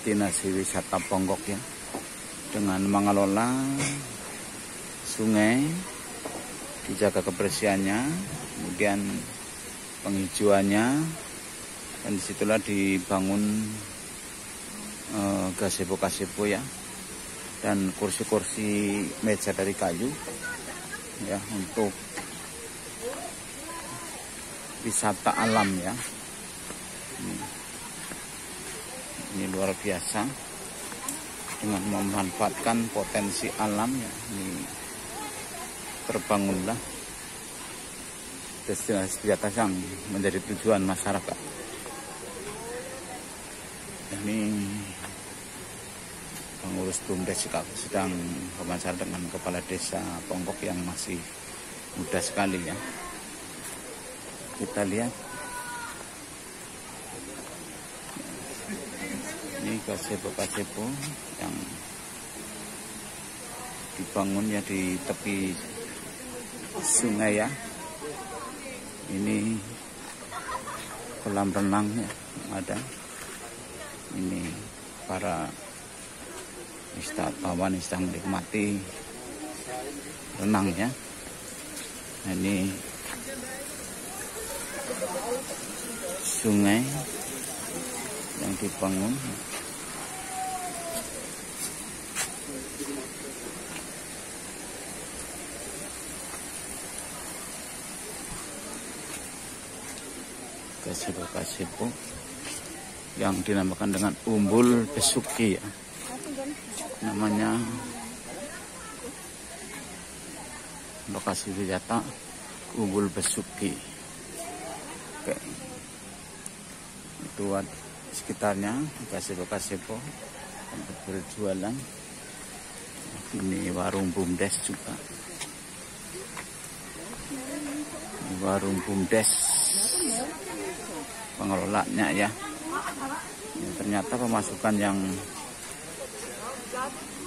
destinasi wisata Ponggok ya, dengan mengelola sungai, dijaga kebersihannya, kemudian penghijauannya, dan disitulah dibangun gazebo ya, dan kursi-kursi meja dari kayu ya untuk wisata alam ya. Ini luar biasa dengan memanfaatkan potensi alam ya. Ini terbangunlah destinasi wisata yang menjadi tujuan masyarakat. Ini pengurus BUMDes sedang wawancara dengan kepala desa Ponggok yang masih muda sekali ya. Kita lihat ini gazebo yang dibangun ya di tepi sungai ya. Ini kolam renang ya ada. Ini para wisatawan sedang menikmati renang ya. Nah, ini sungai yang dibangun. Gazebo yang dinamakan dengan Umbul Besuki ya. Namanya lokasi wisata Umbul Besuki. Oke. Itu sekitarnya gazebo tempat berjualan. Ini warung BUMDes juga. Ini warung BUMDes pengelolanya ya. Ini ternyata pemasukan yang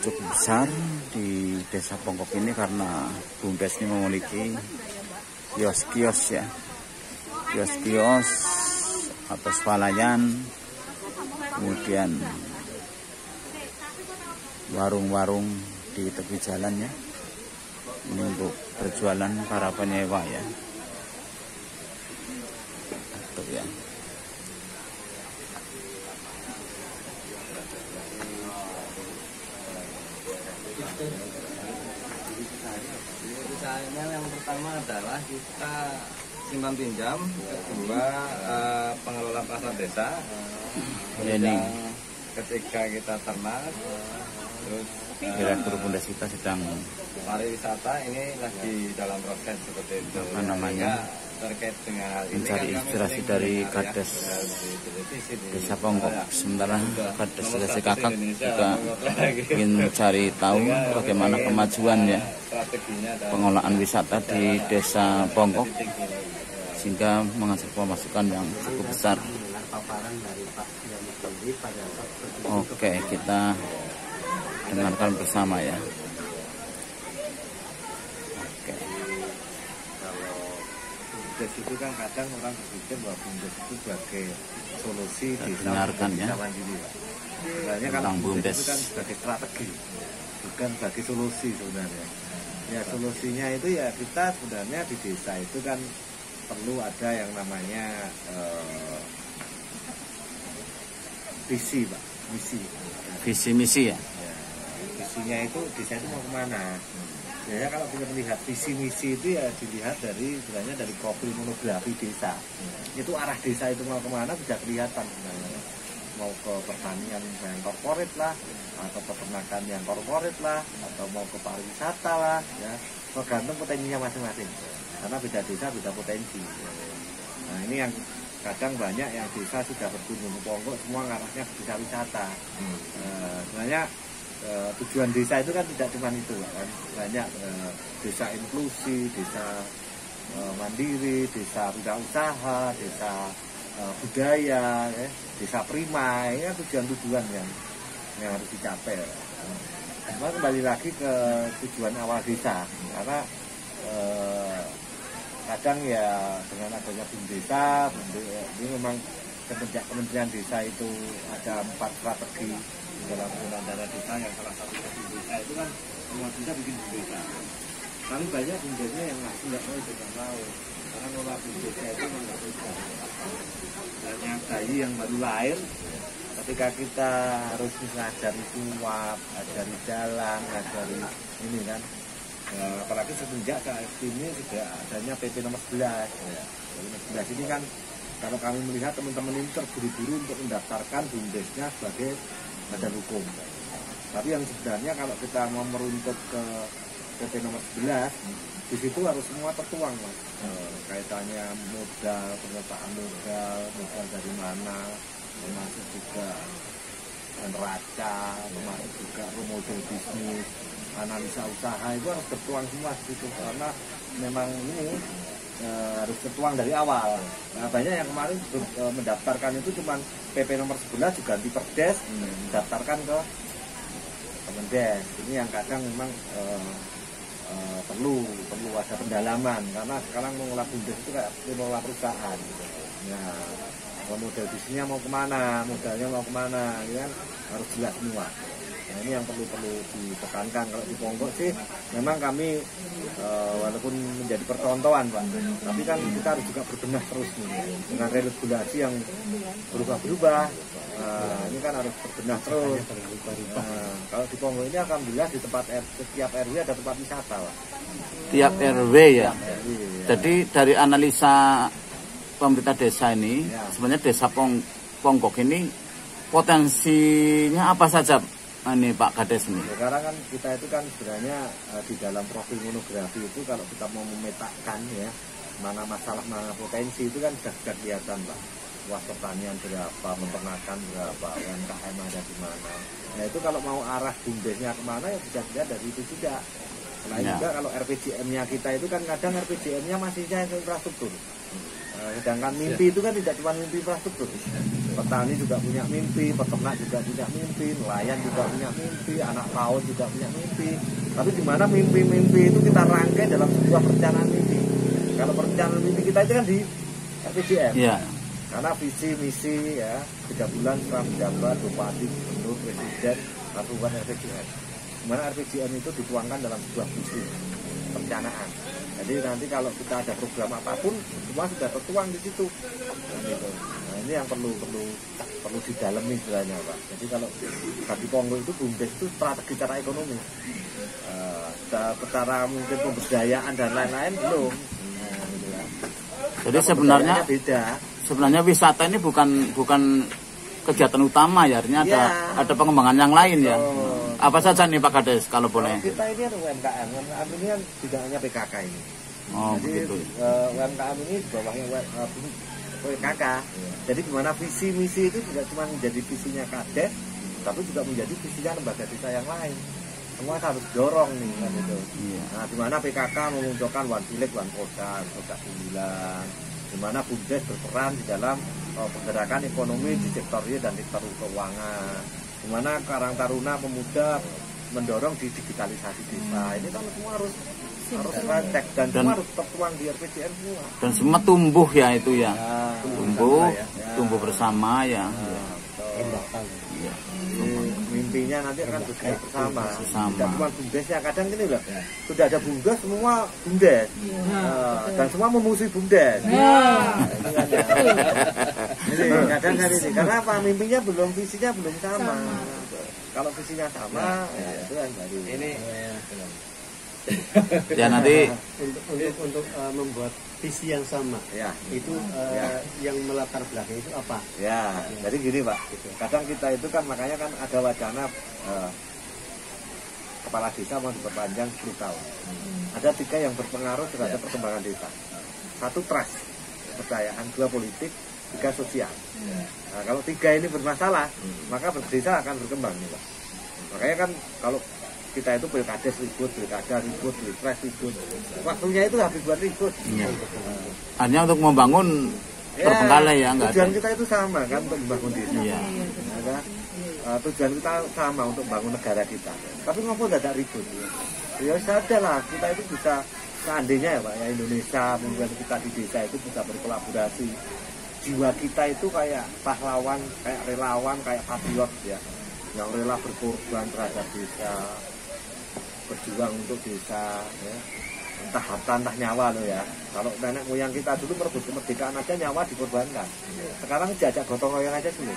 cukup besar di desa Ponggok ini karena BUMDes ini memiliki kios-kios ya, kios-kios atau swalayan, kemudian warung-warung di tepi jalan ya. Ini untuk berjualan para penyewa ya. Atau ya. Usahanya yang pertama adalah kita simpan pinjam, kedua pengelola pasar desa, Ini ketika kita ternak, terus Direktur BUMDes kita sedang pariwisata ini lagi dalam proses seperti itu. apa namanya Terkait dengan hal ini mencari inspirasi dari Kades Desa Ponggok. Sementara Kades Desa Kakak juga ingin mencari tahu bagaimana kemajuan ya pengelolaan wisata di Desa Ponggok sehingga menghasilkan pemasukan yang cukup besar. Oke, kita dengarkan bersama ya. Oke. BUMDes itu kan kadang orang berpikir bahwa BUMDes itu sebagai solusi desa dengarkan ya. mandiri. Sebenarnya kalau BUMDes itu kan sebagai strategi, bukan sebagai solusi sebenarnya. Ya solusinya itu ya kita sebenarnya di desa itu kan perlu ada yang namanya visi Pak, Visi misi ya. visinya itu desa itu mau kemana. Biasanya kalau kita melihat visi misi itu ya dilihat dari sebenarnya dari profil monografi desa. Itu arah desa itu mau kemana bisa kelihatan sebenarnya. Mau ke pertanian yang korporat lah, atau peternakan yang korporat lah, atau mau ke pariwisata lah, ya tergantung potensinya masing-masing. Karena beda desa beda potensi. Nah ini yang kadang banyak yang desa sudah berkunjung ke Ponggok semua ngarahnya ke desa wisata. Sebenarnya tujuan desa itu kan tidak cuma itu kan, banyak desa inklusi, desa mandiri, desa wirausaha, desa budaya, ya, desa prima, ini kan tujuan-tujuan yang harus dicapai. Cuma kembali lagi ke tujuan awal desa, karena kadang ya dengan adanya BUMDes ini memang semenjak Kementerian Desa itu ada 4 strategi dalam penggunaan dana desa, yang salah satu desa itu kan semua desa bikin desa. Tapi banyak bumdesnya yang nggak mau tahu, karena nolak bumdesnya itu nggak bisa. Hanya bayi yang baru lahir, ketika kita harus ngajari suap, ngajari jalan, ngajari ini kan. Apalagi semenjak saat ini sudah adanya PP nomor 11. Nomor 11 ini kan, kalau kami melihat teman-teman ini terburu-buru untuk mendaftarkan bumdesnya sebagai badan hukum. Tapi yang sebenarnya kalau kita mau meruntut ke PP nomor 11, di situ harus semua tertuang, Mas. Kaitannya modal, penyertaan modal dari mana, termasuk juga neraca, termasuk juga model bisnis, analisa usaha, itu harus tertuang semua di situ, karena memang ini harus tertuang dari awal. Nah, banyak yang kemarin mendaftarkan itu cuma PP nomor 11 diganti Perdes, mendaftarkan ke Kemendes. Ini yang kadang memang perlu ada pendalaman, karena sekarang mengelola bumdes itu kayak mengelola perusahaan gitu. Nah, model bisnisnya mau kemana, modalnya mau kemana, ya kan harus jelas semua. Nah, ini yang perlu ditekankan. Kalau di Ponggok sih memang kami walaupun menjadi percontohan, Pak, tapi kan kita harus juga berbenah terus nih dengan regulasi yang berubah-berubah. Ini kan harus berbenah terus. Kalau di Ponggok ini alhamdulillah di setiap RW ada tempat wisata, Pak. Tiap RW ya. Jadi dari analisa pemerintah desa ini, sebenarnya desa Ponggok ini potensinya apa saja? Ini Pak Kades ini. Sekarang kan kita itu kan sebenarnya di dalam profil monografi itu kalau kita mau memetakan ya mana masalah mana potensi itu kan sudah kelihatan, Pak. Luas pertanian berapa, peternakan berapa, UMKM ada di mana. Nah itu kalau mau arah bumdesnya kemana ya bisa dilihat dari itu juga. Selain juga kalau RPJM-nya kita itu kan kadang RPJM-nya masihnya infrastruktur. Sedangkan mimpi itu kan tidak cuma mimpi infrastruktur. Petani juga punya mimpi, peternak juga punya mimpi, nelayan juga punya mimpi, anak laut juga punya mimpi. Tapi di mana mimpi-mimpi itu kita rangkai dalam sebuah perencanaan mimpi. Kalau perencanaan mimpi kita itu kan di RPJM. Karena visi misi ya 3 bulan setelah menjabat bupati, gubernur, presiden, bukan RPJM. Di mana RPJM itu dituangkan dalam sebuah visi perencanaan. Jadi nanti kalau kita ada program apapun semua sudah tertuang di situ. Nah, ini yang perlu didalami sebenarnya, Pak. Jadi kalau bagi Ponggok itu bumdes itu strategi secara ekonomi, secara mungkin pemberdayaan dan lain-lain belum. Jadi sebenarnya beda. Sebenarnya wisata ini bukan kegiatan utama ya, artinya ada pengembangan yang lain ya. Apa saja nih Pak Kades kalau boleh? Kita ini ada UMKM ini kan tidak hanya PKK ini. Jadi begitu. UMKM ini di bawahnya PKK. Jadi gimana visi misi itu tidak cuma menjadi visinya Kades, tapi juga menjadi visinya lembaga desa yang lain. Semua harus dorong nih kan itu. Nah, di mana PKK memunculkan One Village, One Koda, Koda 9. Di mana bumdes berperan di dalam pergerakan ekonomi di sektor real dan sektor keuangan. Di mana Karang Taruna Pemuda mendorong di digitalisasi desa. Ini kan semua harus cek dan semua harus tertuang di RPJM semua. Dan semua tumbuh ya itu ya. Tumbuh bersama ya. Mimpinya nanti akan bergerak bersama. Tidak cuma bumdesnya, kadang gini loh. Sudah ada bumdes, semua bumdes. Dan semua memusuhi bumdes. Kadang ini karena apa? Mimpinya belum, visinya belum sama. Kalau visinya sama, itu kan baru. Ini ya nanti untuk membuat visi yang sama itu yang melatar belakang itu apa? Jadi gini Pak, kadang kita itu kan makanya kan ada wacana kepala desa mau diperpanjang 10 tahun. Ada 3 yang berpengaruh terhadap perkembangan desa. 1 trust, kepercayaan, 2 politik, 3 sosial. Nah, kalau 3 ini bermasalah, maka desa akan berkembang nih Pak. Makanya kan kalau kita itu pilkades ribut, pilkada ribut, pilpres ribut. Waktunya itu habis buat ribut. Hanya untuk membangun terbengkalai ya, enggak. Tujuan kita itu sama kan untuk membangun desa. Tujuan kita sama untuk membangun negara kita. Tapi ngapa tidak ribut? Ya sadar lah, kita itu bisa seandainya ya Pak ya, Indonesia mungkin kita di desa itu bisa berkolaborasi. jiwa kita itu kayak pahlawan, kayak relawan, kayak patriot ya, yang rela berkorban terhadap desa, berjuang untuk desa ya. Entah harta entah nyawa loh ya. Kalau nenek moyang kita dulu merebut kemerdekaan aja nyawa dikorbankan. Sekarang jajak gotong royong aja sulit.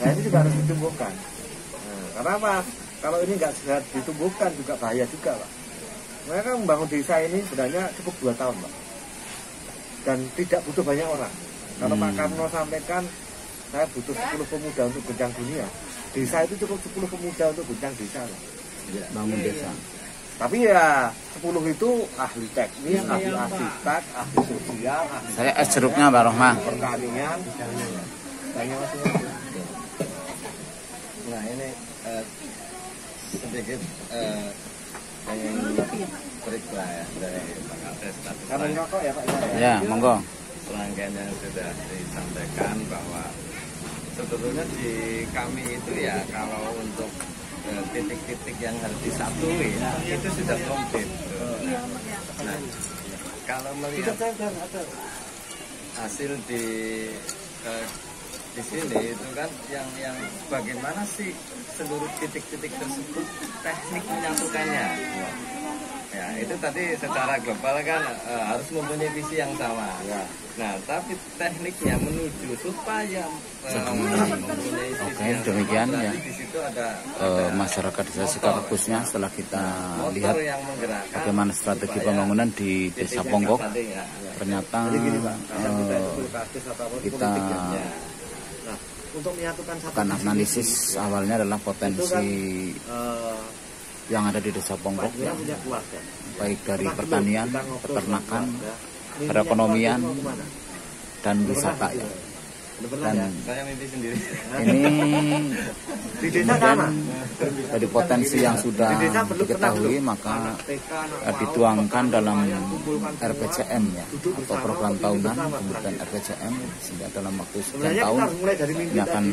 Nah ini juga harus ditumbuhkan. Nah, karena apa? Kalau ini nggak segera ditumbuhkan juga bahaya juga Pak. Mereka membangun desa ini sebenarnya cukup 2 tahun Pak. Dan tidak butuh banyak orang. Kalau Pak Karno sampaikan saya butuh 10 pemuda untuk goncang dunia. Desa itu cukup 10 pemuda untuk goncang desa. Ya, bangun desa. Tapi ya 10 itu ahli teknis, ahli arsitek, ahli sosial, ahli Saya es jeruknya Pak Rohmah. pertanian. Nah ini sedikit pengen break lah ya dari Pak Kades. Karena rokok ya Pak. Ya, monggo. Serangkaian yang sudah disampaikan bahwa sebetulnya di kami itu ya kalau untuk titik-titik yang harus disatui ya, itu sudah komplit. Nah, kalau melihat hasil di sini itu kan yang bagaimana sih seluruh titik-titik tersebut teknik menyatukannya. Ya itu tadi secara global kan harus mempunyai visi yang sama. Ya. Nah tapi tekniknya menuju supaya mempunyai visi Oke, yang demikian sama, ya. di situ ada Masyarakat desa Sikakepusnya setelah kita motor lihat yang menggerakkan bagaimana strategi pembangunan di Desa Ponggok. Ternyata kita Nah, untuk menyatukan satu akan analisis awalnya adalah potensi yang ada di Desa Ponggok ya, baik dari pertanian, peternakan, perekonomian, dan wisata ya. Dan saya mimpi sendiri. ini di desa kemudian sama. dari potensi yang sudah diketahui maka dituangkan dalam RPJM ya, atau program tahunan kemudian RPJM, sehingga dalam waktu sekian tahun ini akan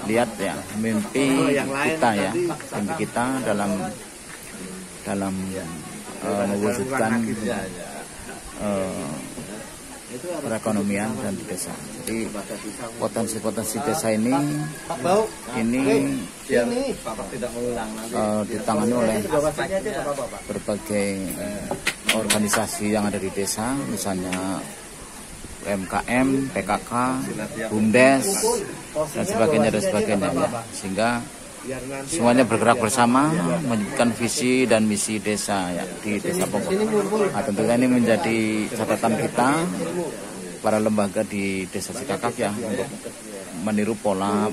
lihat ya mimpi kita ya, mimpi kita dalam mewujudkan perekonomian dan di desa. Jadi potensi-potensi desa ini Tidak mengulang nanti. ditangani oleh berbagai organisasi yang ada di desa, misalnya UMKM, PKK, BUMDes, dan sebagainya ya. Sehingga semuanya bergerak bersama menyebutkan visi dan misi desa ya, di Desa Ponggok. Nah, tentunya ini menjadi catatan kita para lembaga di Desa Sikakap ya, untuk meniru pola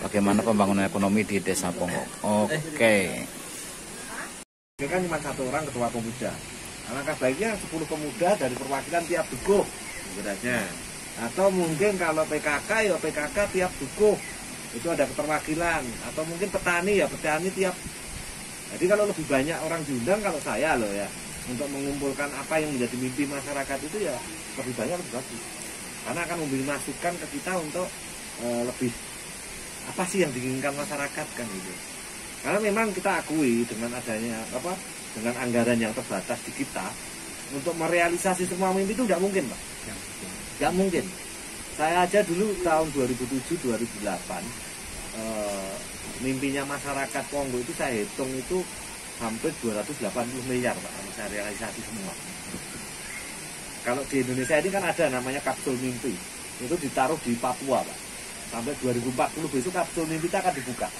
bagaimana pembangunan ekonomi di Desa Ponggok. Oke. Ini kan cuma 1 orang ketua pemuda. Alangkah baiknya 10 pemuda dari perwakilan tiap dukuh sebenarnya. Atau mungkin kalau PKK ya PKK tiap dukuh itu ada keterwakilan, atau mungkin petani ya petani tiap. Jadi kalau lebih banyak orang diundang, kalau saya loh ya, untuk mengumpulkan apa yang menjadi mimpi masyarakat itu ya lebih banyak lebih bagus, karena akan memberi masukan ke kita untuk lebih apa sih yang diinginkan masyarakat kan gitu. Karena memang kita akui dengan adanya dengan anggaran yang terbatas di kita untuk merealisasi semua mimpi itu tidak mungkin Pak, tidak mungkin. Saya aja dulu tahun 2007-2008 mimpinya masyarakat Ponggok itu saya hitung itu hampir 280 miliar Pak, kalau saya realisasi semua. Kalau di Indonesia ini kan ada namanya kapsul mimpi, itu ditaruh di Papua Pak. Sampai 2040 besok kapsul mimpi itu akan dibuka.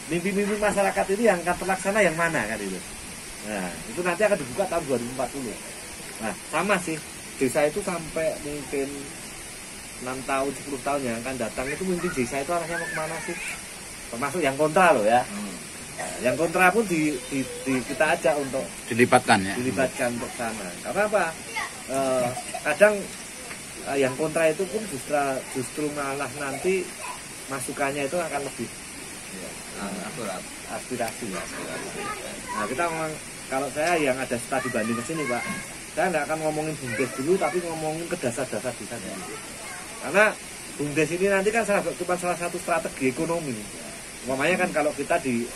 Mimpi-mimpi masyarakat ini yang akan terlaksana yang mana kan itu. Nah itu nanti akan dibuka tahun 2040. Nah sama sih, desa itu sampai mungkin 6 tahun, 10 tahun yang akan datang itu mimpi desa itu arahnya mau kemana sih? Termasuk yang kontra loh ya. Nah, yang kontra pun kita ajak untuk Dilibatkan ya. Dilibatkan untuk sana. Karena apa? Kadang yang kontra itu pun justru malah nanti masukannya itu akan lebih aspirasi ya. Nah kita ngomong, kalau saya yang ada studi banding ke sini Pak, saya nggak akan ngomongin BUMDes dulu, tapi ngomongin ke dasar-dasar desa dulu. Karena BUMDes ini nanti kan cuma salah satu strategi ekonomi. Umpamanya kan kalau kita di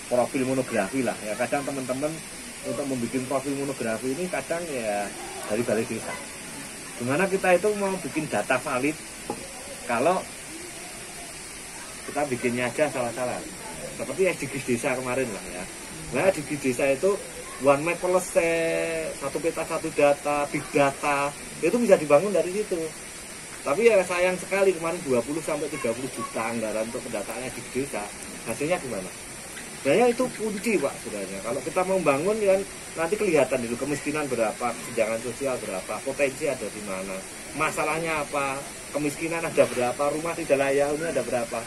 profil monografi lah ya, kadang teman-teman untuk membuat profil monografi ini kadang ya dari balai desa. Gimana kita itu mau bikin data valid kalau kita bikinnya aja salah-salah. Seperti SDGs desa kemarin lah ya. Nah, SDGs desa itu one map selesai, satu peta satu data, big data, itu bisa dibangun dari situ. Tapi ya sayang sekali kemarin 20 sampai 30 juta anggaran untuk pendataan di desa. Hasilnya gimana? Sebenarnya itu kunci Pak sebenarnya. Kalau kita mau bangun kan nanti kelihatan itu kemiskinan berapa, kesenjangan sosial berapa, potensi ada di mana, masalahnya apa, kemiskinan ada berapa, rumah tidak layak huni ada berapa.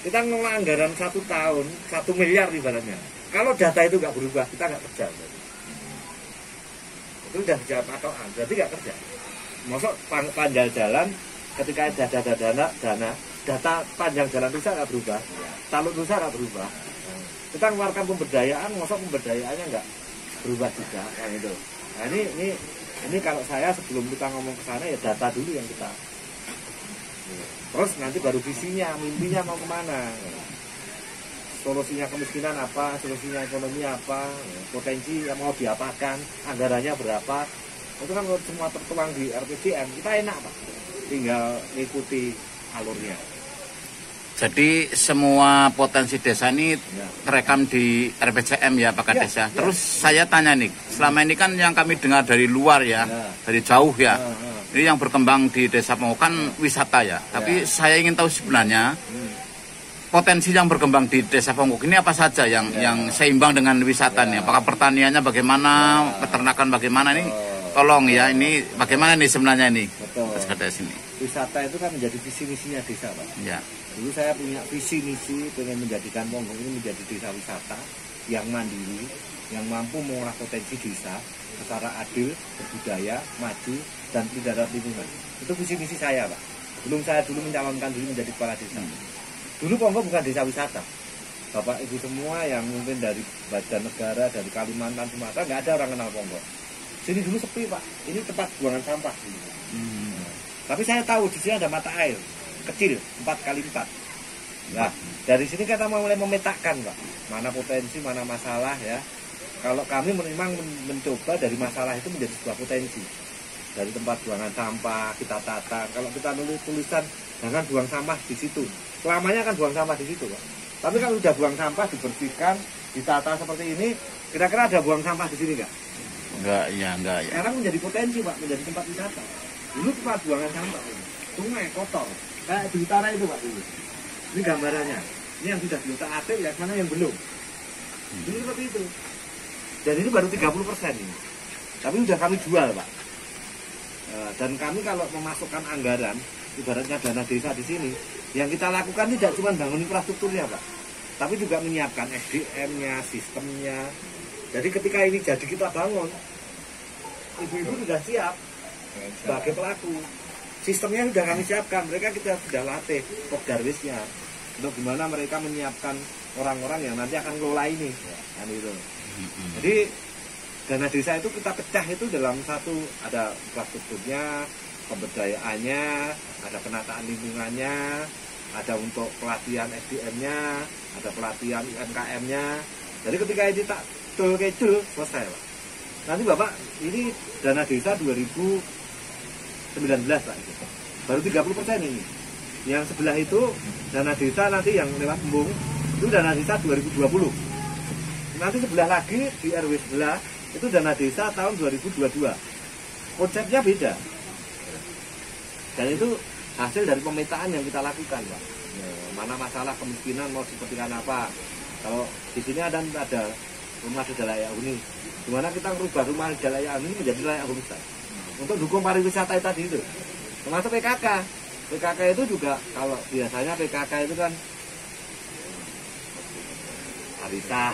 Kita ngelola anggaran 1 tahun 1 miliar ibaratnya. Kalau data itu nggak berubah kita nggak kerja. Itu udah jawab patokan, berarti nggak kerja. Masuk panjang jalan ketika ada data panjang jalan rusak nggak berubah, taluk rusak nggak berubah. Kita mengeluarkan pemberdayaan, masuk pemberdayaannya nggak berubah juga, kayak gitu. Nah ini kalau saya sebelum kita ngomong ke sana ya data dulu yang kita. Terus nanti baru visinya, mimpinya mau kemana, solusinya kemiskinan apa, solusinya ekonomi apa, potensi yang mau diapakan, anggarannya berapa. Itu kan semua tertuang di RPJM, kita enak Pak, tinggal ikuti alurnya. Jadi semua potensi desa ini terekam di RPJM ya Pak Kades ya. Terus saya tanya nih, selama ini kan yang kami dengar dari luar ya, dari jauh ya. Ini yang berkembang di Desa Ponggok kan wisata ya. Tapi saya ingin tahu sebenarnya potensi yang berkembang di Desa Ponggok ini apa saja yang seimbang dengan wisata nih. Apakah pertaniannya bagaimana, peternakan bagaimana nih? Tolong ya, ini bagaimana nih sebenarnya ini? Betul. Mas Kades ini. Wisata itu kan menjadi visi misinya desa Pak. Ya. Dulu saya punya visi misi pengen menjadikan Ponggok ini menjadi desa wisata yang mandiri, yang mampu mengolah potensi desa secara adil, berbudaya, maju, dan tidak ada lingkungan. Itu visi misi saya Pak. Belum saya dulu mencalonkan diri menjadi kepala desa. Dulu Ponggok bukan desa wisata. Bapak Ibu semua yang mungkin dari Badan Negara, dari Kalimantan, Sumatera, nggak ada orang kenal Ponggok. Sini dulu sepi Pak. Ini tempat buangan sampah. Tapi saya tahu di sini ada mata air kecil 4x4. Nah, dari sini kita mulai memetakan Pak, mana potensi, mana masalah ya. Kalau kami memang mencoba dari masalah itu menjadi sebuah potensi. Dari tempat buangan sampah kita tata. Kalau kita nulis tulisan jangan buang sampah di situ, selamanya kan buang sampah di situ Pak. Tapi kalau sudah buang sampah dibersihkan, ditata seperti ini, kira-kira ada buang sampah di sini nggak? Enggak ya. Sekarang menjadi potensi Pak, menjadi tempat wisata. Dulu tempat buangan sampah, sungai kotor, kayak di utara itu Pak dulu. Ini gambarannya. Ini yang sudah diutak-atik, yang mana yang belum. Dulu seperti itu. Dan ini baru 30% ini. Tapi sudah kami jual Pak. Dan kami kalau memasukkan anggaran, ibaratnya dana desa di sini, yang kita lakukan tidak cuma bangun infrastrukturnya Pak, tapi juga menyiapkan SDM-nya, sistemnya. Jadi ketika ini jadi kita bangun, ibu-ibu sudah siap sebagai pelaku. Sistemnya sudah kami siapkan, mereka kita sudah latih Pokdarwisnya untuk gimana mereka menyiapkan orang-orang yang nanti akan ngelola ini, kan itu. Jadi dana desa itu kita pecah itu dalam satu, ada infrastrukturnya, pemberdayaannya, ada penataan lingkungannya, ada untuk pelatihan SDM-nya, ada pelatihan UMKM-nya. Jadi ketika ini tak kecil selesai Pak. Nanti Bapak ini dana desa 2019 Pak itu. Baru 30% ini. Yang sebelah itu dana desa nanti yang lewat embung itu dana desa 2020. Nanti sebelah lagi di RW sebelah itu dana desa tahun 2022. Konsepnya beda. Dan itu hasil dari pemetaan yang kita lakukan Pak. Mana masalah kemiskinan mau sepertikan apa. Kalau di sini ada rumah tidak layak huni, dimana kita merubah rumah tidak layak huni menjadi layak huni untuk dukung pariwisata tadi itu, termasuk PKK. PKK itu juga kalau biasanya PKK itu kan harita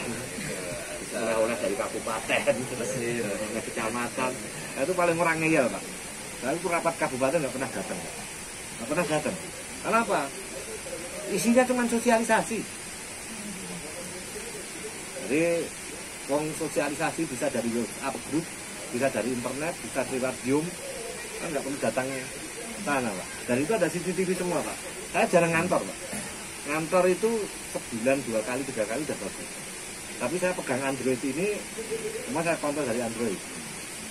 oleh dari kabupaten, dari kecamatan, itu paling orang ngeyel Pak. Lalu rapat kabupaten nggak pernah datang. Kenapa? Isinya cuma sosialisasi. Jadi sosialisasi bisa dari WhatsApp group, bisa dari internet, bisa lewat Zoom, kan nggak perlu datang sana Pak. Dan itu ada CCTV semua Pak. Saya jarang ngantor Pak. Ngantor itu sebulan 2 kali 3 kali udah bagus. Tapi saya pegang Android ini, semua saya kontrol dari Android.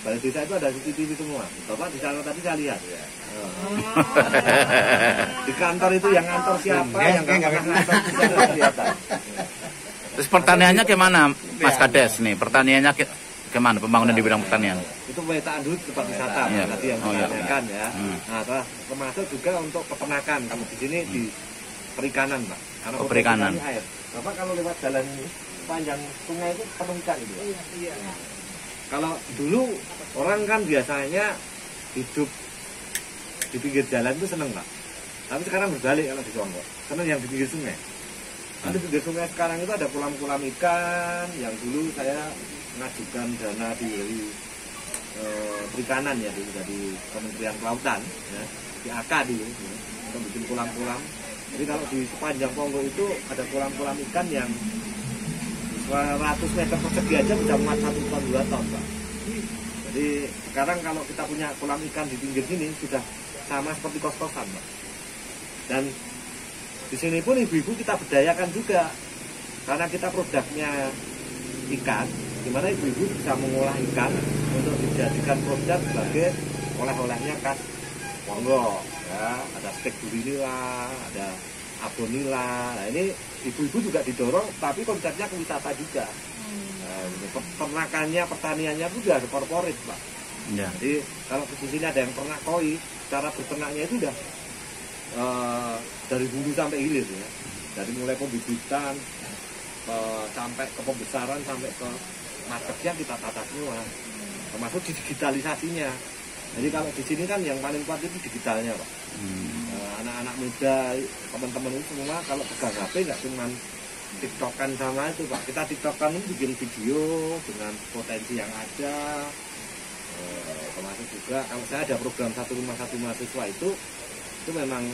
balai desa itu ada CCTV semua. Bapak di sana tadi saya lihat. Ya. Di kantor itu yang ngantor siapa, yang nggak pernah ngantor juga kelihatan. Terus pertaniannya gimana, Mas Kades nih? Pertaniannya gimana? Pembangunan di bidang pertanian? Itu pemetaan dulu tempat wisata tadi yang ditanyakan ya. Nah, termasuk juga untuk peternakan. Kalau di sini di perikanan, Pak. Karena perikanan. Air. Bapak kalau lewat jalan panjang sungai itu penuh ikan itu. Iya. Kalau dulu orang kan biasanya hidup di pinggir jalan itu seneng, Pak. Tapi sekarang berbalik kalau di Songko. Seneng yang di pinggir sungai. Di pinggir sungai sekarang itu ada kolam-kolam ikan yang dulu saya mengajukan dana dari perikanan ya dari Kementerian Kelautan ya, di AK dulu ya, untuk bikin kolam-kolam. Jadi kalau di sepanjang Ponggok itu ada kolam-kolam ikan yang 100 meter persegi aja bisa muat 1 ton 2 ton, Pak. Jadi sekarang kalau kita punya kolam ikan di pinggir sini sudah sama seperti kos-kosan, Pak. Dan di sini pun ibu-ibu kita berdayakan juga karena kita produknya ikan, dimana ibu-ibu bisa mengolah ikan untuk dijadikan produk sebagai oleh-olehnya khas Ponggok ya, ada steak burinila, ada abonila. Nah, ini ibu-ibu juga didorong, tapi konsepnya ke wisata juga. Peternakannya, pertaniannya pun juga ada korporat, Pak. Ya. Jadi kalau di sini ada yang ternak koi, cara berternaknya itu udah dari hulu sampai hilir ya, dari mulai pembibitan sampai ke pembesaran sampai ke marketnya kita tata semua, termasuk digitalisasinya. Jadi kalau di sini kan yang paling kuat itu digitalnya, Pak. Anak-anak muda, teman-teman itu semua kalau pegang HP nggak cuma tiktokan sama itu, Pak. Kita tiktokan itu bikin video dengan potensi yang ada, termasuk juga kalau saya ada program satu rumah satu mahasiswa itu memang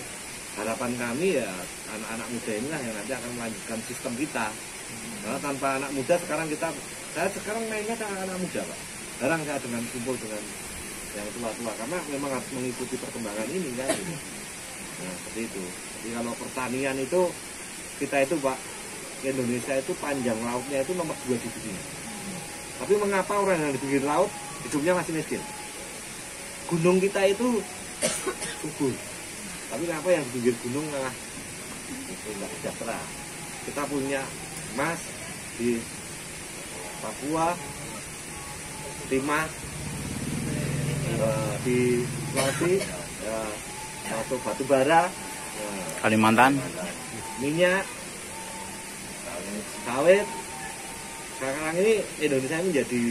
harapan kami ya anak-anak muda inilah yang nanti akan melanjutkan sistem kita. Karena tanpa anak muda saya sekarang mainnya sama anak muda, Pak. Jarang saya dengan kumpul dengan yang tua-tua karena memang harus mengikuti perkembangan ini kan. Nah, seperti itu. Jadi kalau pertanian itu kita itu, Pak, Indonesia itu panjang lautnya itu nomor 2 di dunia. Tapi mengapa orang yang di pinggir laut hidupnya masih miskin? Gunung kita itu subur. Tapi kenapa yang di pinggir gunung malah tidak sejahtera? Kita punya emas di Papua, timah di Sulawesi, masuk batu bara, Kalimantan, minyak, sawit. Sekarang ini Indonesia menjadi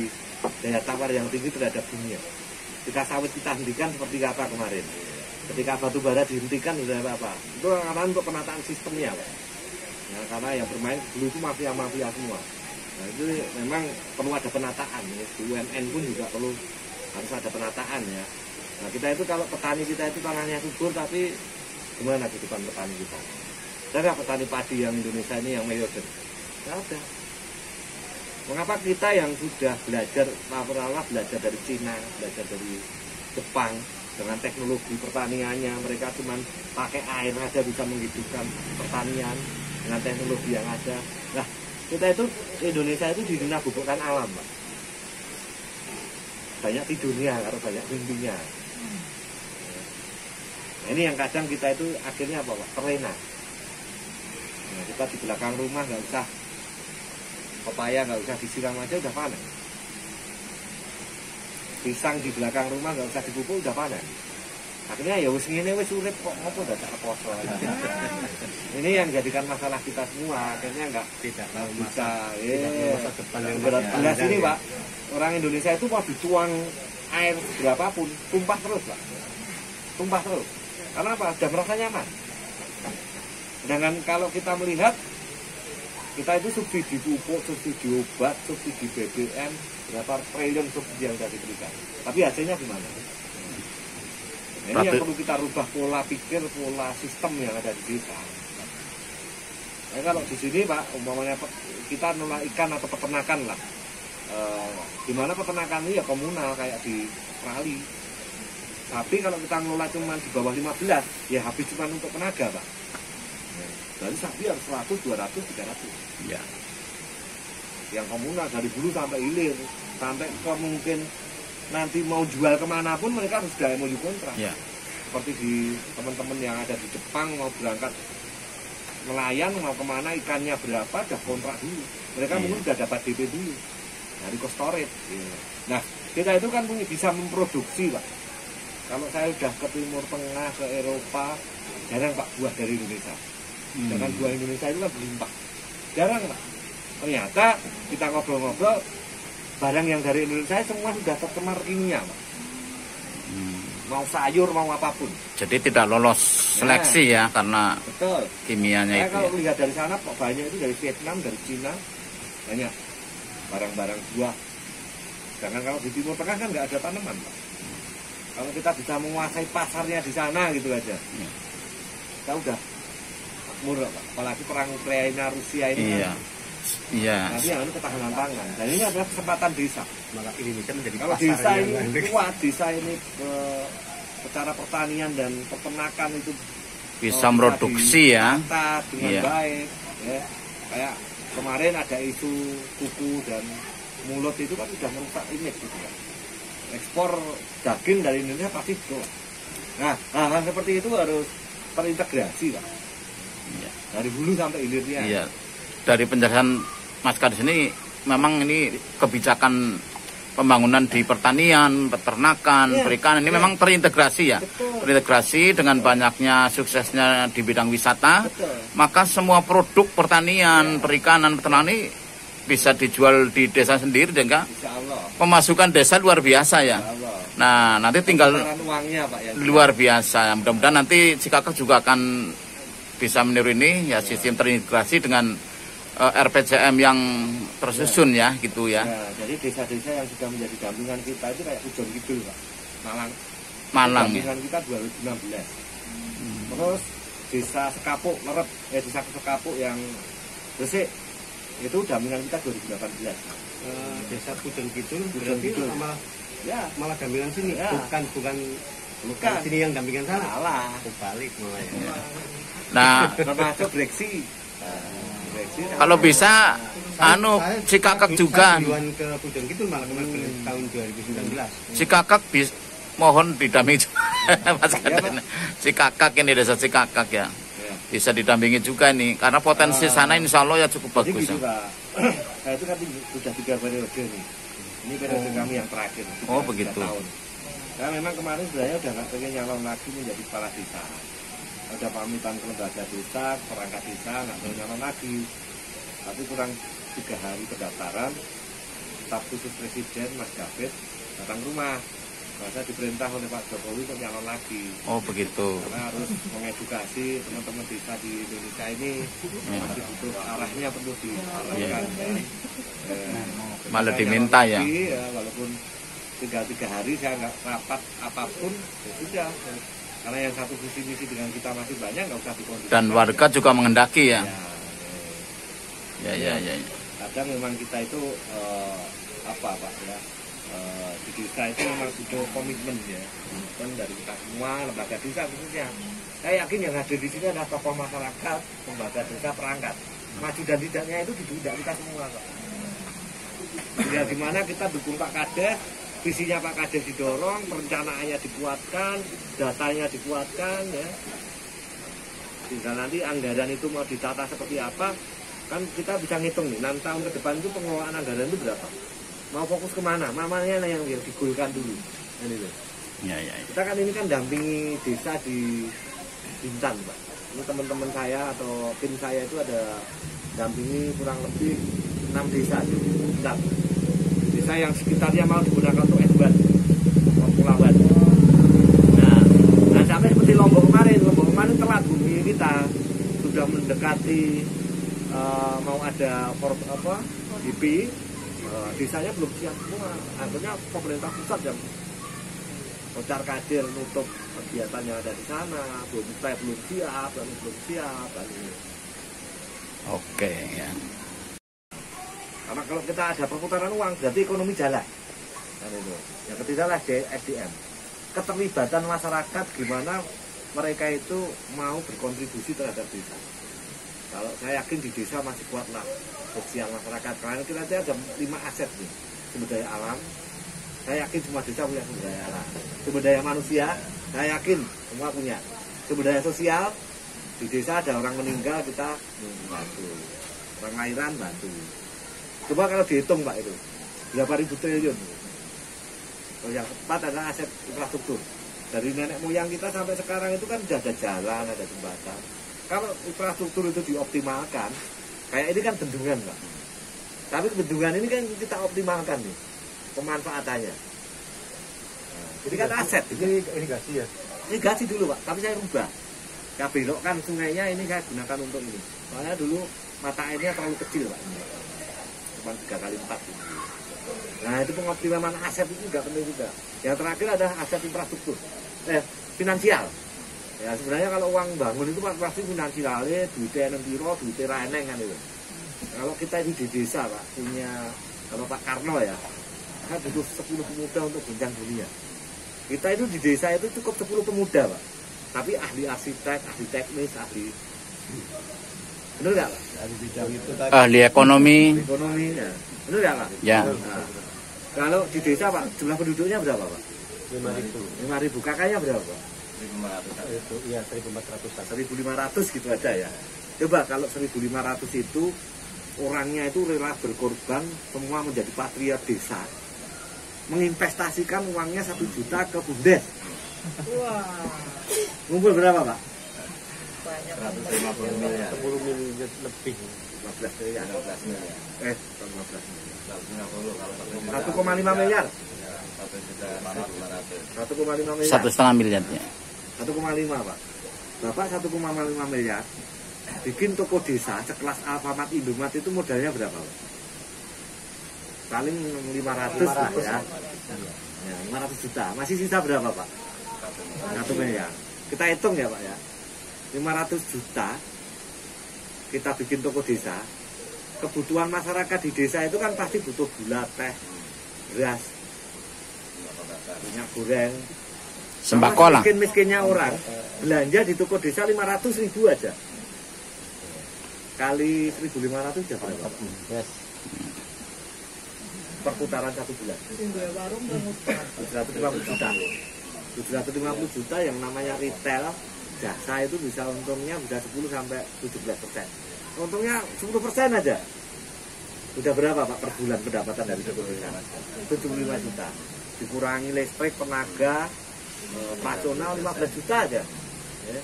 daya tawar yang tinggi terhadap dunia. Ketika sawit kita hentikan seperti apa kemarin, ketika batu bara dihentikan sudah apa? Itu karena untuk penataan sistemnya, Pak. Ya, karena yang bermain dulu itu mafia-mafia semua. Nah, itu memang perlu ada penataan. Ya. BUMN pun juga harus ada penataan ya. Nah, kita itu kalau petani kita itu tanahnya subur, tapi gimana kehidupan petani kita? Ada petani padi yang Indonesia ini yang modern? Tidak ada. Mengapa kita yang sudah belajar belajar dari Cina, belajar dari Jepang dengan teknologi pertaniannya, mereka cuma pakai air saja bisa menghidupkan pertanian dengan teknologi yang ada. Nah, kita itu Indonesia itu di dunia bubukan alam, Pak. Banyak tidurnya, karena banyak mimpinya. Nah, ini yang kadang kita itu akhirnya apa, Pak? Terlena. Nah, kita di belakang rumah nggak usah pepaya, nggak usah disiram aja udah panen. Pisang di belakang rumah nggak usah dipupuk udah panen. Akhirnya ya wis ngene wis urip kok ngopo dadak poso. Ini yang jadikan masalah kita semua, akhirnya tidak bisa. Berat ini, Pak. Orang Indonesia itu mau dituang air berapapun, tumpah terus, Pak. Tumpah terus. Karena apa? Sudah merasa nyaman. Sedangkan kalau kita melihat kita itu subsidi pupuk, subsidi obat, subsidi BBM, berapa triliun subsidi yang sudah diberikan. Tapi hasilnya gimana? Nah, ini yang perlu kita rubah pola pikir, pola sistem yang ada di desa. Nah, kalau di sini, Pak, umpamanya kita nolak ikan atau peternakan lah. Dimana peternakan ini ya komunal kayak di Australia. Tapi kalau kita ngelola cuma di bawah 15, ya habis cuma untuk tenaga, Pak. Jadi sapi harus 100, 200, 300. Ya. Yang komunal dari hulu sampai hilir, sampai ke mungkin nanti mau jual kemanapun mereka harus sudah MOU kontrak. Ya. Seperti di teman-teman yang ada di Jepang mau berangkat nelayan mau kemana ikannya berapa, udah kontrak dulu. Mereka mungkin udah dapat DP dulu dari cold storage. Nah kita itu kan bisa memproduksi Pak. Kalau saya udah ke Timur Tengah, ke Eropa, jarang Pak buah dari Indonesia. Sedangkan buah Indonesia itu kan berlimpah. Jarang Pak. Ternyata kita ngobrol-ngobrol, barang yang dari Indonesia semua sudah tercemar kimia Pak. Mau sayur, mau apapun. Jadi tidak lolos seleksi ya karena betul kimianya saya itu. kalau Ya. lihat dari sana Pak, banyak itu dari Vietnam, dari Cina, banyak barang-barang buah. Sedangkan kalau di Timur Tengah kan nggak ada tanaman Pak. Kalau kita bisa menguasai pasarnya di sana gitu aja, kita udah makmur Pak. Apalagi perang Ukraina Rusia ini Iya. kan, Iya. nanti yang ini ketahanan pangan. Dan ini adalah kesempatan desa. Malah Indonesia menjadi Kalau pasar desa yang ini landai. kuat, desa ini secara pertanian dan peternakan itu Bisa produksi ya. ditata dengan Iya. baik. Ya. Kayak kemarin ada isu kuku dan mulut itu kan sudah merusak image gitu kan. Ekspor daging dari Indonesia pasti itu. Nah, hal seperti itu harus terintegrasi Pak. Iya. Dari hulu sampai hilirnya. Iya. Dari penjelasan Mas Kades ini memang ini kebijakan pembangunan di pertanian, peternakan, Iya. perikanan ini Iya. memang terintegrasi ya. Betul. Terintegrasi dengan banyaknya suksesnya di bidang wisata, Betul. maka semua produk pertanian, perikanan, peternakan ini bisa dijual di desa sendiri sehingga Insya Allah. pemasukan desa luar biasa ya. Insya Allah. Nah, nanti tinggal Perputaran uangnya Pak yang luar biasa. Mudah-mudahan nanti Cikakak juga akan bisa meniru ini ya, sistem terintegrasi dengan RPJM yang tersusun ya gitu ya. Ya, jadi desa-desa yang sudah menjadi dampingan kita itu kayak Pujon Kidul Pak. Malang ya. Dampingan kita 2016. Terus desa Sekapuk Lerep, desa Sekapuk yang Gresik itu dampingan kita 2018. Desa Pujon Kidul Pujon berarti Kidul. ya malah dampingan sini, Ya. bukan Bukan. sini yang dampingan sana. Salah. Kebalik malah ya. Nah, Termasuk Breksi. Breksi. kalau bisa Cikakak juga Saya duluan ke Pujon Kidul malah kemarin tahun 2019. Cikakak mohon didampingi juga. Mas Iya, Kades. Cikakak ini desa Cikakak ya. Ya. Bisa didampingi juga nih karena potensi sana insya Allah ya cukup Jadi bagus gitu ya. Pak. Saya itu kan sudah 3 periode nih. Ini periode kami yang terakhir. Oh, 3 begitu. tahun. Saya memang kemarin sebenarnya udah nggak pengen nyalon lagi menjadi kepala desa. Udah pamitan ke lembaga desa, perangkat desa, nggak mau nyalon lagi. Tapi kurang 3 hari pendaftaran, staf khusus presiden Mas David datang ke rumah. Saya diperintah oleh Pak Jokowi untuk nyalon lagi. Oh begitu. Karena harus mengedukasi teman-teman desa di Indonesia ini masih butuh arahnya perlu diarahkan. Malah Saya diminta nyalon ya. lagi, walaupun tinggal 3 hari saya nggak rapat apapun ya sudah. Karena yang satu visi misi dengan kita masih banyak nggak usah dikondisikan. Dan warga juga menghendaki ya. Ya, Ya. kadang memang kita itu apa Pak ya, di desa itu memang butuh komitmen ya, komitmen dari kita semua, lembaga desa khususnya. Saya yakin yang hadir di sini adalah tokoh masyarakat, lembaga desa, perangkat. Maju dan tidaknya itu tidak kita semua Pak. Ya dimana kita dukung Pak Kades, visinya Pak Kades didorong, perencanaannya dikuatkan, datanya dikuatkan ya. Tinggal nanti anggaran itu mau ditata seperti apa, kan kita bisa ngitung nih 6 tahun ke depan itu pengelolaan anggaran itu berapa, mau fokus kemana, mamanya yang digulkan dulu kan itu. Ya. Kita kan ini kan dampingi desa di Bintan Pak. Ini teman-teman saya atau tim saya itu ada dampingi kurang lebih 6 desa di Bintan. Desa yang sekitarnya mau digunakan untuk esbat Pulauan. Nah sampai seperti Lombok kemarin telat bumi kita sudah mendekati mau ada IP, desanya belum siap semua. Akhirnya pemerintah pusat yang kocar kacir nutup kegiatan yang ada di sana, belum siap. Oke ya. Karena kalau kita ada perputaran uang, berarti ekonomi jalan. Kan itu. Yang ketiga lah SDM. Keterlibatan masyarakat, gimana mereka itu mau berkontribusi terhadap desa. Kalau saya yakin di desa masih kuatlah sosial masyarakat. Karena kita ada 5 aset nih, sumber daya alam, Saya yakin semua desa punya sumber daya alam. Sumber daya manusia, saya yakin semua punya. Sumber daya sosial, di desa ada orang meninggal kita bantu, orang lahiran bantu. Coba kalau dihitung Pak itu berapa ribu triliun. Yang tepat adalah aset infrastruktur. Dari nenek moyang kita sampai sekarang itu kan sudah ada jalan, ada jembatan. Kalau infrastruktur itu dioptimalkan, kayak ini kan bendungan Pak. Tapi bendungan ini kan kita optimalkan nih pemanfaatannya. Jadi kan aset. Ini irigasi ya? Irigasi dulu Pak, tapi saya rubah. Saya belokkan sungainya ini saya gunakan untuk ini. Soalnya dulu mata airnya terlalu kecil Pak. Cuma 3 kali 4 gitu. Nah itu pengoptimalan aset itu juga penting juga. Yang terakhir ada aset infrastruktur, finansial. Ya sebenarnya kalau uang bangun itu pasti finansialnya, duitnya eneng piro, duitnya raeneng kan itu. Kalau kita ini di desa Pak, punya kalau Pak Karno ya, kan butuh 10 pemuda untuk gonjang dunia. Kita itu di desa itu cukup 10 pemuda Pak. Tapi ahli arsitek, ahli teknis, ahli bener nggak Pak? Dari bidang itu tadi. Ahli ekonomi. Ekonomi ya. Bener nggak Pak? Ya. Nah, kalau di desa Pak, jumlah penduduknya berapa Pak? 5.000. 5.000. Kakaknya berapa Pak? 1.500. Itu iya 1.400. 1.500 gitu aja ya. Coba kalau 1.500 itu orangnya itu rela berkorban, semua menjadi patriot desa, menginvestasikan uangnya 1 juta ke Bumdes. Wah, Ngumpul berapa Pak? banyak. 150 miliar. 10 miliar lebih. 15 miliar. 15 miliar. 15 miliar. 150 kalau 1,5 miliar. 1.500.000. 1,5 miliar. 1,5 miliarnya. 1,5 Pak. Bapak 1,5 miliar bikin toko desa sekelas Alfamart Indomaret itu modalnya berapa Pak? Paling 500 lah ya. Ya, 500 juta. Masih sisa berapa Pak? 1 miliar. Kita hitung ya Pak ya. 500 juta kita bikin toko desa. Kebutuhan masyarakat di desa itu kan pasti butuh gula, teh, beras, minyak goreng. Sembako lah. Miskin-miskinnya orang belanja di toko desa 500.000 aja. Kali 1.500 aja berapa? Yes. Perputaran 1 bulan. Tinggal warung memutar. 750 juta. 750 juta yang namanya retail jasa itu bisa untungnya bisa 10 sampai 17%. Untungnya 10% aja. Udah berapa Pak per bulan pendapatan dari toko desa? 75 juta. Dikurangi listrik, tenaga, operasional 15 juta aja. Ya.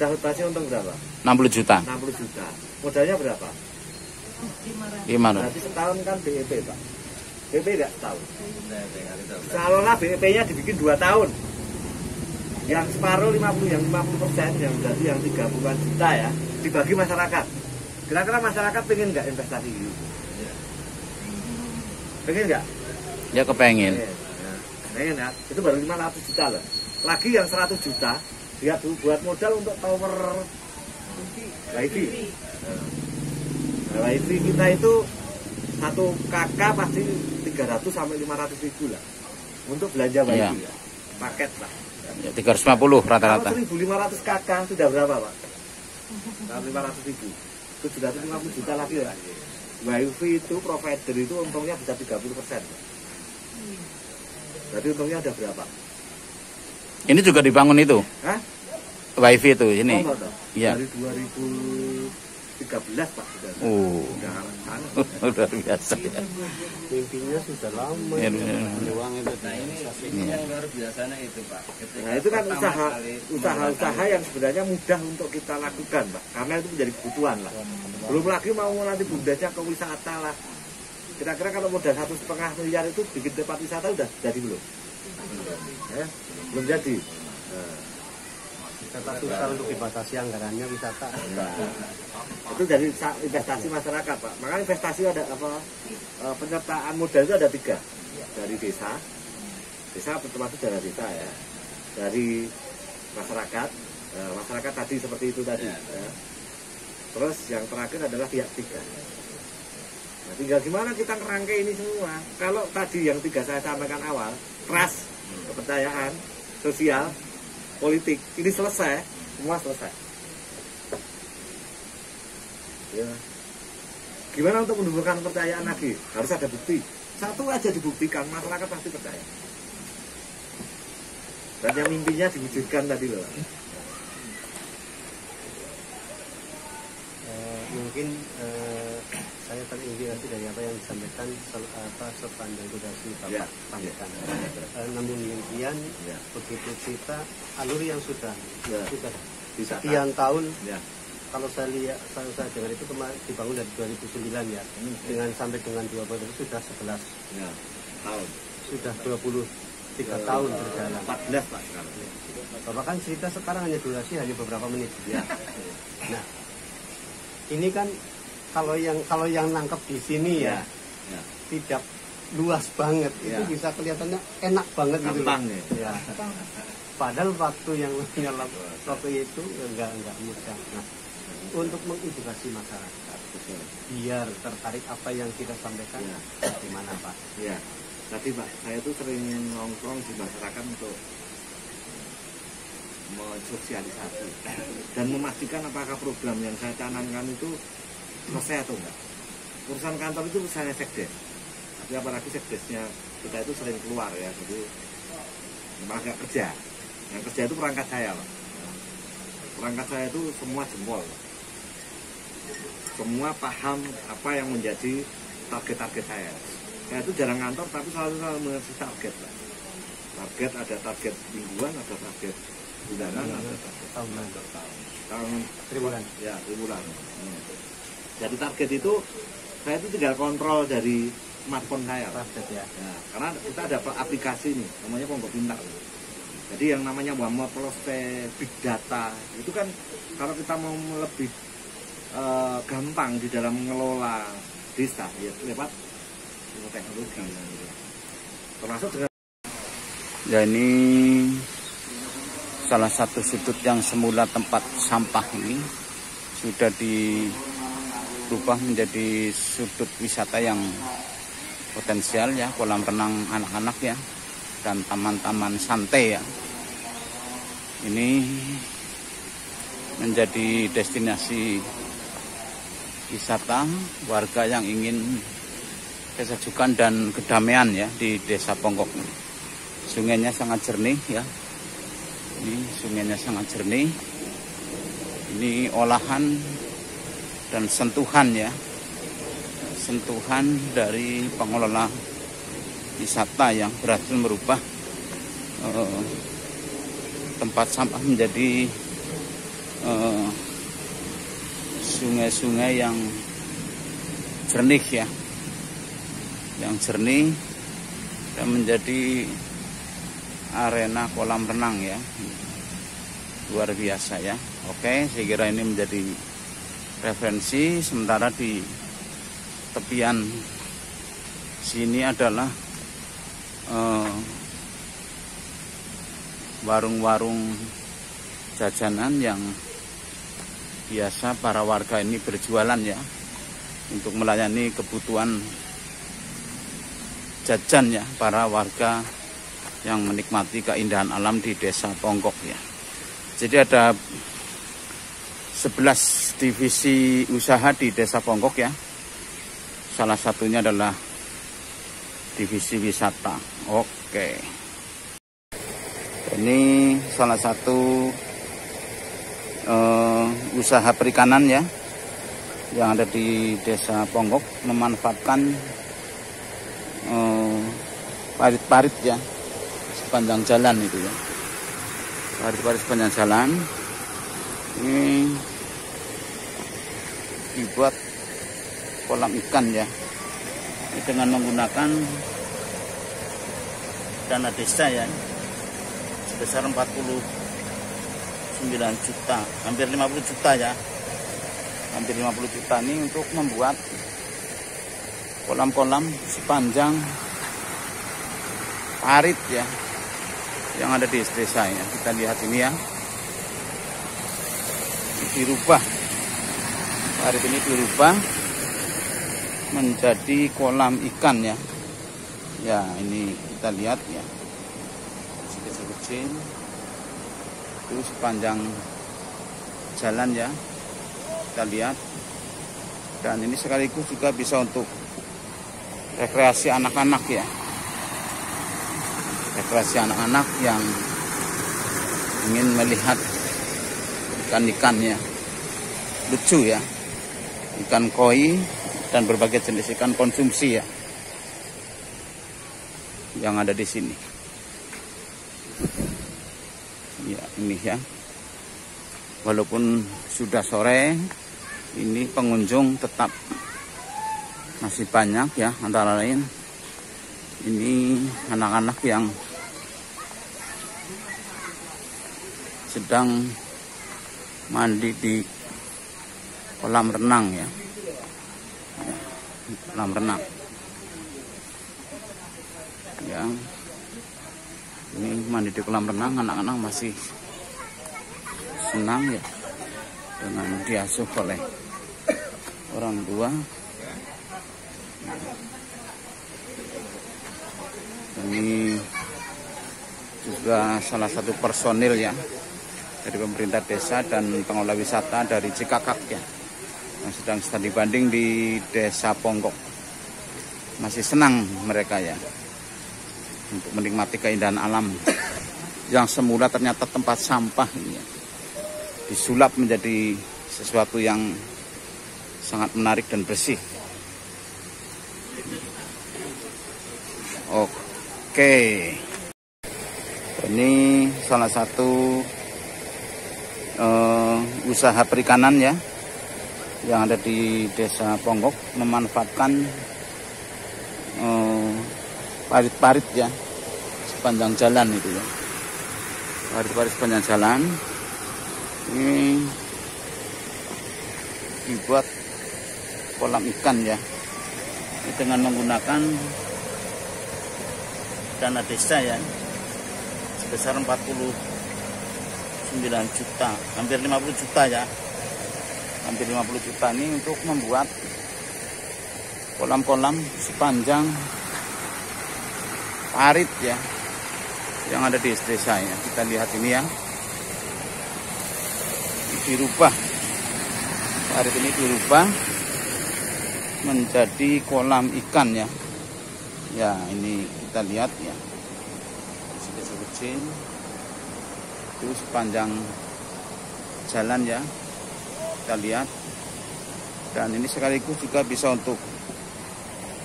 Udah berhasil untung berapa? 60 juta. 60 juta. Modalnya berapa? 500. Berarti setahun kan BEP Pak. BEP enggak setahun. Seolah BEP-nya dibikin 2 tahun. Yang separuh 50, yang 50%, yang berarti yang 30-an juta ya, dibagi masyarakat. Kira-kira masyarakat pengen nggak investasi gitu? Pengen nggak? Ya kepengen. Pengen ya. Itu baru 500 juta loh. Lagi yang 100 juta dia buat modal untuk tower wifi. Nah, wifi kita itu 1 KK pasti 300 sampai 500 ribu lah untuk belanja wifi Iya. ya. Paket lah. Ya, 350 rata-rata. Kalau 1.500 KK sudah berapa Pak? 500 ribu. 750 juta lagi ya. Wifi itu provider itu untungnya bisa 30%. Berarti untungnya ada berapa? Ini juga dibangun itu. Hah? Wifi itu ini. Oh, enggak, Iya. Dari 2013 Pak sudah. Udah kan. Luar biasa. Mimpinya sudah lama. Ya, Uang itu. Nah ini yang luar biasanya itu Pak. Ketika Nah itu kan pertama kali usaha-usaha yang sebenarnya mudah untuk kita lakukan Pak. Karena itu menjadi kebutuhan lah. Belum lagi mau nanti bundesnya ke wisata lah. Kira-kira kalau modal 1,5 miliar itu bikin tempat wisata udah jadi belum? Ya, belum jadi. Nah, Wisata susah untuk dibatasi anggarannya wisata. itu dari investasi masyarakat Pak. Makanya investasi ada apa? Penyertaan modal itu ada 3. Dari desa termasuk dana desa ya. Dari masyarakat, masyarakat tadi seperti itu tadi. Ya. Terus yang terakhir adalah pihak 3. Nah, tinggal gimana kita ngerangkai ini semua. Kalau tadi yang 3 saya sampaikan awal, trust, kepercayaan, sosial, politik, ini selesai, semua selesai. Ya. Gimana untuk menumbuhkan kepercayaan lagi? Harus ada bukti. Satu aja dibuktikan, masyarakat pasti percaya. Dan yang mimpinya diwujudkan tadi loh. Mungkin saya terinspirasi dari apa yang disampaikan sepanjang durasi Bapak sampaikan. Namun demikian, begitu kita alur yang sudah sekian tahun, kalau saya lihat, saya dengar itu dibangun dari 2009 ya, dengan sampai dengan 2020 itu sudah 11 tahun, sudah 23 tahun berjalan. 14 Pak sekarang. Bapak kan cerita sekarang hanya durasi hanya beberapa menit. Nah, ini kan kalau yang nangkep di sini ya, tidak luas banget, itu bisa kelihatannya enak banget gitu loh. Ya. Padahal waktu yang waktu itu enggak mudah. Nah, untuk mengedukasi masyarakat, biar tertarik apa yang kita sampaikan, bagaimana Pak? Ya, tadi Pak, saya tuh sering nongkrong di masyarakat untuk mensosialisasi dan memastikan apakah program yang saya canangkan itu selesai atau enggak. Urusan kantor itu urusannya sekdes, tapi apalagi sekdesnya kita itu sering keluar ya, jadi memang agak kerja. Yang kerja itu perangkat saya Pak. Perangkat saya itu semua jempol, semua paham apa yang menjadi target-target saya. Saya itu jarang kantor tapi selalu mengasih target Pak. Target, ada target mingguan, ada target bulanan, ada target tahun Triwulan. Ya, triwulan. Jadi target itu saya itu tinggal kontrol dari smartphone saya. Target ya. Karena kita ada aplikasi nih, namanya Ponggo Pintar. Jadi yang namanya memproses big data itu kan kalau kita mau lebih gampang di dalam mengelola desa ya lewat teknologi. Termasuk dengan ini salah satu sudut yang semula tempat sampah ini sudah dirubah menjadi sudut wisata yang potensial ya, kolam renang anak-anak ya, dan taman-taman santai ya. Ini menjadi destinasi wisata warga yang ingin kesejukan dan kedamaian ya di Desa Ponggok. Sungainya sangat jernih ya. Ini sungainya sangat jernih. Ini olahan dan sentuhan ya. Sentuhan dari pengelola wisata yang berhasil merubah tempat sampah menjadi sungai-sungai yang jernih ya, yang jernih dan menjadi arena kolam renang ya, luar biasa ya. Oke, saya kira ini menjadi referensi. Sementara di tepian sini adalah warung-warung jajanan yang biasa para warga ini berjualan ya, untuk melayani kebutuhan jajan ya para warga yang menikmati keindahan alam di Desa Ponggok ya. Jadi ada 11 divisi usaha di Desa Ponggok ya. Salah satunya adalah divisi wisata. Oke. Ini salah satu usaha perikanan ya yang ada di Desa Ponggok, memanfaatkan parit-parit ya sepanjang jalan itu ya. Parit-parit sepanjang jalan ini dibuat kolam ikan ya, dengan menggunakan dana desa ya, sebesar 49 juta, hampir 50 juta ya, hampir 50 juta ini untuk membuat kolam-kolam sepanjang parit ya yang ada di desa ya. Kita lihat ini ya, dirubah, parit ini dirubah menjadi kolam ikan ya. Ya ini kita lihat ya, kecil-kecil itu sepanjang jalan ya, kita lihat. Dan ini sekaligus juga bisa untuk rekreasi anak-anak ya. Rekreasi anak-anak yang ingin melihat ikan-ikan ya, lucu ya, ikan koi dan berbagai jenis ikan konsumsi ya yang ada di sini. Ya ini ya, walaupun sudah sore, ini pengunjung tetap masih banyak ya. Antara lain ini anak-anak yang sedang mandi di kolam renang ya, kolam renang ya. Ini mandi di kolam renang, anak-anak masih senang ya dengan diasuh oleh orang tua. Ini juga salah satu personil ya dari pemerintah desa dan pengelola wisata dari Cikakak ya, yang sedang studi banding di Desa Ponggok. Masih senang mereka ya untuk menikmati keindahan alam yang semula ternyata tempat sampah ini ya, disulap menjadi sesuatu yang sangat menarik dan bersih. Oke, ini salah satu usaha perikanan ya yang ada di Desa Ponggok, memanfaatkan parit-parit ya sepanjang jalan itu ya, parit-parit sepanjang jalan ini dibuat kolam ikan ya, dengan menggunakan dana desa ya sebesar 49 juta, hampir 50 juta ya, hampir 50 juta ini untuk membuat kolam-kolam sepanjang parit ya yang ada di desa ya. Kita lihat ini ya, dirubah, parit ini dirubah menjadi kolam ikan ya. Ya ini kita lihat ya, kecil-kecil itu sepanjang jalan ya, kita lihat. Dan ini sekaligus juga bisa untuk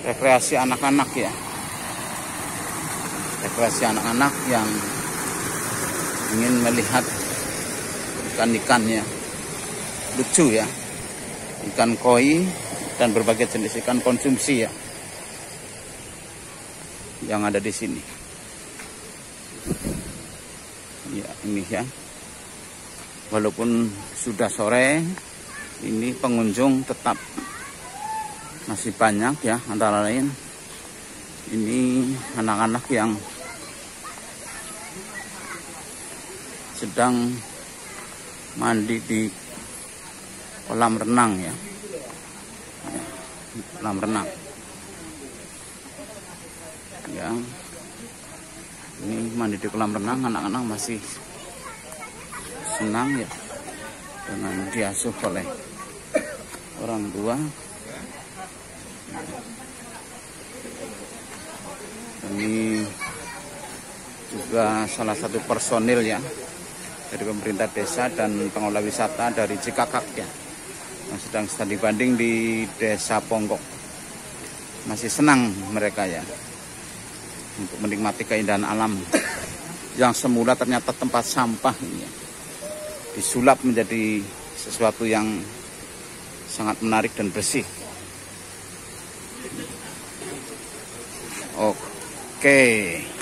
rekreasi anak-anak ya, rekreasi anak-anak yang ingin melihat ikan-ikannya, lucu ya, ikan koi dan berbagai jenis ikan konsumsi ya yang ada di sini. Ya ini ya, walaupun sudah sore, ini pengunjung tetap masih banyak ya. Antara lain ini anak-anak yang sedang mandi di kolam renang ya, kolam renang ya. Ini mandi di kolam renang, anak-anak masih senang ya dengan diasuh oleh orang tua. Ini juga salah satu personil ya dari pemerintah desa dan pengelola wisata dari Cikakak ya, yang sedang studi banding di Desa Ponggok. Masih senang mereka ya untuk menikmati keindahan alam yang semula ternyata tempat sampah ini ya, disulap menjadi sesuatu yang sangat menarik dan bersih. Oke.